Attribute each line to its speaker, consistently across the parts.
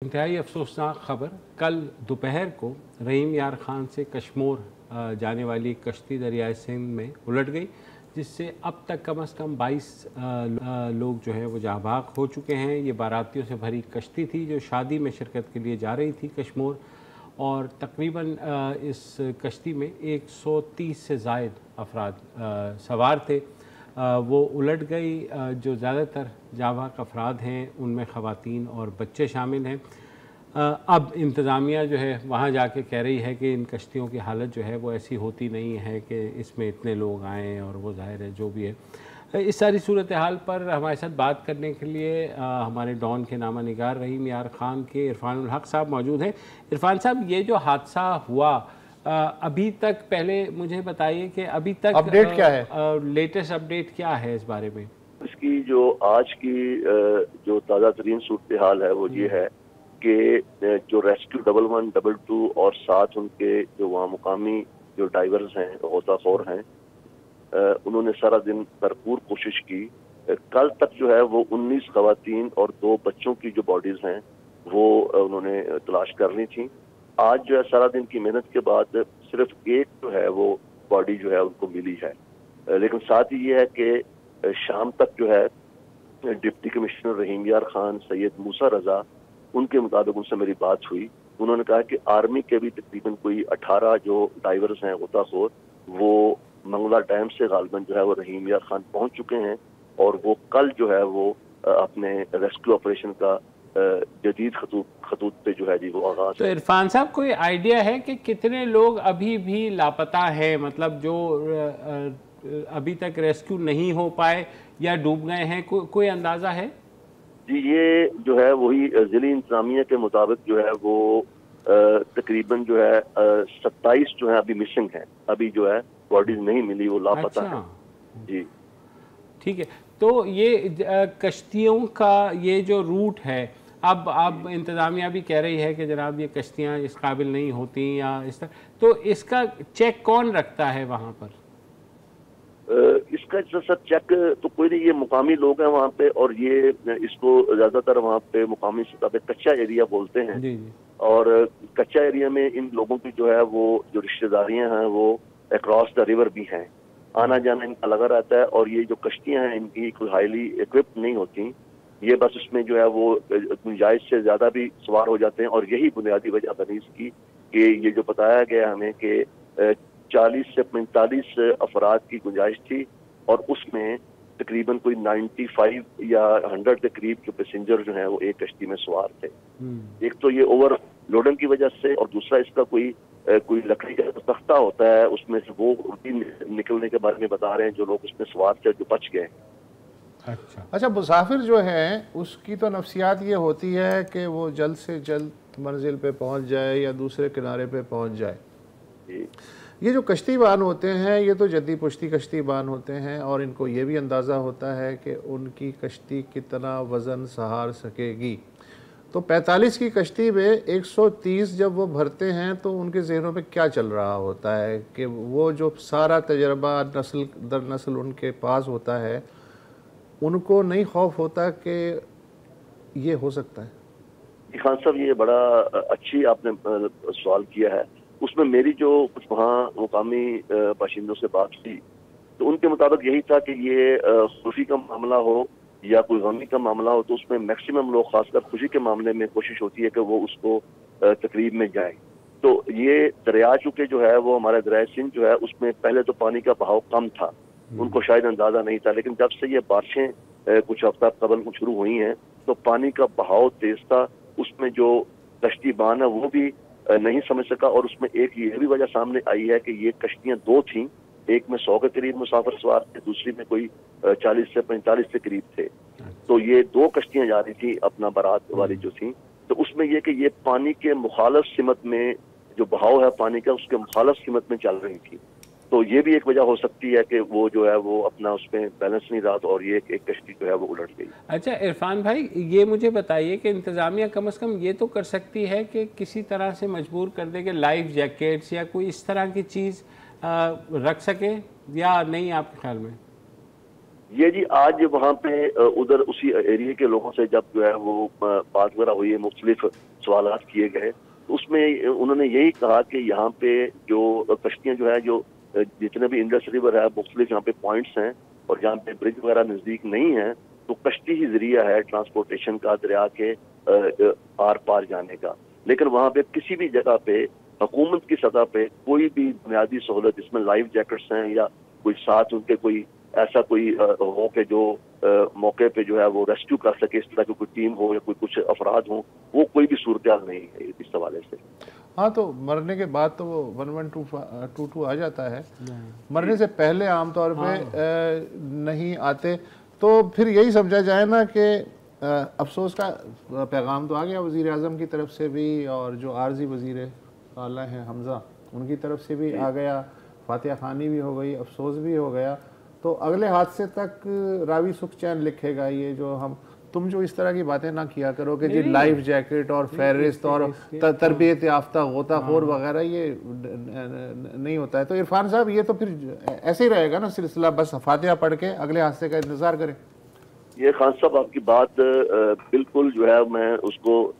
Speaker 1: इंतहाई अफसोसनाक खबर कल दोपहर को रहीम यार खान से कश्मोर जाने वाली कश्ती दरियाए सिंध में उलट गई, जिससे अब तक कम से कम 22 लोग जो हैं वो जहाँ भाग हो चुके हैं। ये बारातियों से भरी कश्ती थी जो शादी में शिरकत के लिए जा रही थी कश्मोर, और तकरीबन इस कश्ती में 130 से ज़ायद अफराद सवार थे। वो उलट गई। जो ज़्यादातर जाबाक अफराद हैं उनमें ख़वातीन और बच्चे शामिल हैं। अब इंतज़ामिया जो है वहाँ जाके कह रही है कि इन कश्तियों की हालत जो है वो ऐसी होती नहीं है कि इसमें इतने लोग आएँ, और वो ज़ाहिर है जो भी है। इस सारी सूरत हाल पर हमारे साथ बात करने के लिए हमारे डॉन के नामा निगार रहीम यार खान के इरफानुल हक साहब मौजूद हैं। इरफान साहब, ये जो हादसा हुआ अभी तक, पहले मुझे बताइए कि अभी तक
Speaker 2: अपडेट क्या है,
Speaker 1: लेटेस्ट अपडेट क्या है इस बारे में?
Speaker 3: इसकी जो आज की जो ताज़ा तरीन सूरत हाल है वो ये है कि जो रेस्क्यू 11, 22 और साथ उनके जो वहाँ मुकामी जो डाइवर्स हैं, गोताखोर हैं, उन्होंने सारा दिन भरपूर कोशिश की। कल तक जो है वो 19 खवातीन और 2 बच्चों की जो बॉडीज हैं वो उन्होंने तलाश कर ली थी। आज जो है सारा दिन की मेहनत के बाद सिर्फ एक जो है वो बॉडी जो है उनको मिली है। लेकिन साथ ही ये है कि शाम तक जो है डिप्टी कमिश्नर रहीम यार खान, सैयद मूसा रजा, उनके मुताबिक उनसे मेरी बात हुई। उन्होंने कहा कि आर्मी के भी तकरीबन कोई 18 जो डाइवर्स हैं गोताखोर, वो मंगला डैम से गालबन जो है वो रहीम यार खान पहुंच चुके हैं, और वो कल जो है वो अपने रेस्क्यू ऑपरेशन का जदीद खतूत पे जो है जी वो आगाज।
Speaker 1: तो इरफान साहब, कोई आइडिया है कि कितने लोग अभी भी लापता है, मतलब जो अभी तक रेस्क्यू नहीं हो पाए या डूब गए हैं? कोई अंदाजा है
Speaker 3: जी? ये जो है वही जिली इंतजामिया के मुताबिक जो है वो तकरीबन जो है 27 जो है अभी मिसिंग है, अभी जो है बॉडीज नहीं मिली, वो लापता है जी।
Speaker 1: ठीक है, तो ये कश्तियों का ये जो रूट है, अब इंतज़ामिया भी कह रही है कि जनाब ये कश्तियाँ इस काबिल नहीं होती या इस तरह, तो इसका चेक कौन रखता है वहाँ पर?
Speaker 3: इसका सर चेक तो कोई नहीं, ये मुकामी लोग हैं वहाँ पे, और ये इसको ज़्यादातर वहाँ पे मुकामी सतह पे कच्चा एरिया बोलते हैं।
Speaker 1: जी जी।
Speaker 3: और कच्चा एरिया में इन लोगों की जो है वो जो रिश्तेदारियाँ हैं वो अक्रॉस द रिवर भी हैं, आना जाना इनका लगा रहता है। और ये जो कश्तियाँ हैं इनकी कोई हाईली इक्विप्ड नहीं होती, ये बस उसमें जो है वो गुंजाइश से ज़्यादा भी सवार हो जाते हैं। और यही बुनियादी वजह बनी इसकी कि ये जो बताया गया हमें कि 40 से 45 अफराद की गुंजाइश थी, और उसमें तकरीबन कोई 95 या 100 के करीब जो पैसेंजर जो हैं वो एक कश्ती में सवार थे। एक तो ये ओवर लोडिंग की वजह से, और दूसरा इसका कोई लकड़ी का तख्ता होता है उसमें से वो निकलने के बारे में बता रहे हैं जो लोग उसमें सवार थे जो बच गए।
Speaker 2: अच्छा, मुसाफिर जो है उसकी तो नफ्सियात ये होती है कि वो जल्द से जल्द मंजिल पे पहुंच जाए या दूसरे किनारे पे पहुंच जाए। ये जो कश्तीबान होते हैं ये तो जद्दी पुश्ती कश्तीबान होते हैं, और इनको ये भी अंदाज़ा होता है कि उनकी कश्ती कितना वज़न सहार सकेगी। तो 45 की कश्ती में 130 जब वो भरते हैं तो उनके ज़हनों में क्या चल रहा होता है कि वो जो सारा तजर्बा नस्ल दर नस्ल उनके पास होता है, उनको नहीं खौफ होता कि ये हो सकता है?
Speaker 3: खान साहब, ये बड़ा अच्छी आपने सवाल किया है। उसमें मेरी जो कुछ वहाँ मुकामी बाशिंदों से बात हुई तो उनके मुताबिक यही था कि ये खुशी का मामला हो या कोई गमी का मामला हो, तो उसमें मैक्सिमम लोग खासकर खुशी के मामले में कोशिश होती है कि वो उसको तकरीब में जाए। तो ये दरिया चूँकि जो है वो हमारा दरिया सिंध जो है उसमें पहले तो पानी का बहाव कम था, उनको शायद अंदाजा नहीं था, लेकिन जब से ये बारिशें कुछ हफ्ता कबल को शुरू हुई हैं तो पानी का बहाव तेज था। उसमें जो कश्तीबान है वो भी नहीं समझ सका, और उसमें एक ये भी वजह सामने आई है कि ये कश्तियां 2 थीं, एक में 100 के करीब मुसाफिर सवार थे, दूसरी में कोई 40 से 45 के करीब थे। तो ये 2 कश्तियां जा रही थी अपना बारात वाली जो थी, तो उसमें ये कि ये पानी के मुखालफ सिमत में जो बहाव है पानी का उसके मुखालफ सिमत में चल रही थी। तो ये भी एक वजह हो सकती है कि वो जो है वो अपना उसमें बैलेंस नहीं रहा, और ये एक कश्ती जो है वो उलट गई।
Speaker 1: अच्छा इरफान भाई, ये मुझे बताइए कि इंतज़ामिया कम से कम ये तो कर सकती है कि किसी तरह से मजबूर कर दे कि लाइफ जैकेट्स या कोई इस तरह की चीज़ रख सके, या नहीं आपके ख्याल में?
Speaker 3: یہ جی آج وہاں پہ ادھر اسی ایریے کے لوگوں سے جب جو ہے وہ بات وغیرہ ہوئی ہے، مختلف سوالات کیے گئے، اس میں انہوں نے یہی کہا کہ یہاں پہ جو کشتیاں جو ہے جو جتنے بھی انڈس ریور ہے مختلف یہاں پہ پوائنٹس ہیں، اور جہاں پہ برج وغیرہ نزدیک نہیں ہے تو کشتی ہی ذریعہ ہے ٹرانسپورٹیشن کا دریا کے آر پار جانے کا. لیکن وہاں پہ کسی بھی جگہ پہ حکومت کی سطح پہ کوئی بھی بنیادی سہولت جس میں لائف جیکٹس ہیں یا کوئی ساتھ ان کے کوئی ایسا کوئی ہو کہ جو موقع پہ جو ہے وہ ریسکیو کر سکے، اس طرح کی کوئی ٹیم ہو یا کوئی کچھ افراد ہوں، وہ کوئی بھی صورتحال نہیں ہے اس حوالے سے.
Speaker 2: ہاں تو مرنے کے بعد تو وہ 1122 آ جاتا ہے، مرنے سے پہلے عام طور پہ نہیں آتے. تو پھر یہی سمجھا جائے نا کہ افسوس کا پیغام تو آ گیا وزیر اعظم کی طرف سے بھی، اور جو عارضی وزیر اعلیٰ ہیں حمزہ ان کی طرف سے بھی آ گیا، فاتحہ خوانی بھی ہو گئی، افسوس بھی ہو گیا. تو اگلے حادثے تک راوی سکھ چین لکھے گا یہ جو تم جو اس طرح کی باتیں نہ کیا کرو کہ جی لائف جیکٹ اور فہرست اور تربیت یافتہ غوطہ خور وغیرہ یہ نہیں ہوتا ہے. تو عرفان صاحب یہ تو پھر ایسے ہی رہے گا نا سلسلہ، بس فاتحہ پڑھ کے اگلے حادثے کا انتظار کریں.
Speaker 3: یہ خان صاحب آپ کی بات بالکل جو ہے میں اس کو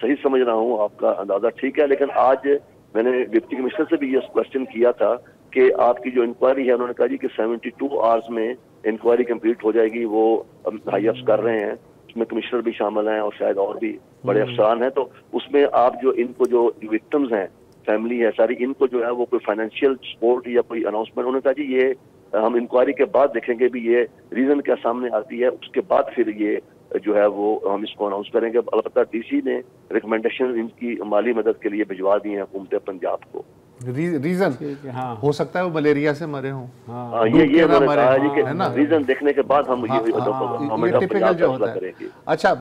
Speaker 3: صحیح سمجھ رہا ہوں، آپ کا اندازہ ٹھیک ہے. لیکن آج میں نے ڈپٹی کمشنر سے بھی یہ کوشچن کیا تھا کہ آپ کی جو انکوائری ہے، انہوں نے کہا جی کہ 72 آورز میں انکوائری کمپلیٹ ہو جائے گی. وہ ہائی افس کر رہے ہیں، اس میں کمشنر بھی شامل ہیں اور شاید اور بھی بڑے افسران ہیں. تو اس میں آپ جو ان کو جو وکٹمز ہیں، فیملی ہے ساری، ان کو جو ہے وہ کوئی فائنینشیل سپورٹ یا کوئی اناؤنسمنٹ، انہوں نے کہا جی یہ ہم انکوائری کے بعد دیکھیں گے بھی یہ ریزن کیا سامنے آتی ہے، اس کے بعد پھر یہ جو ہے وہ ہم اس کو اناؤنس کریں گے. البتہ ڈی سی نے ریکمنڈیشن ان کی مالی مدد کے لیے بھجوا دی ہیں حکومت پنجاب کو.
Speaker 2: ریزن ہو سکتا ہے وہ ملیریا سے مرے ہوں،
Speaker 3: یہ انہوں نے کہا جی کہ ریزن دیکھنے کے بعد ہم یہ
Speaker 2: ٹپیکل جو ہوتا ہے. اچھا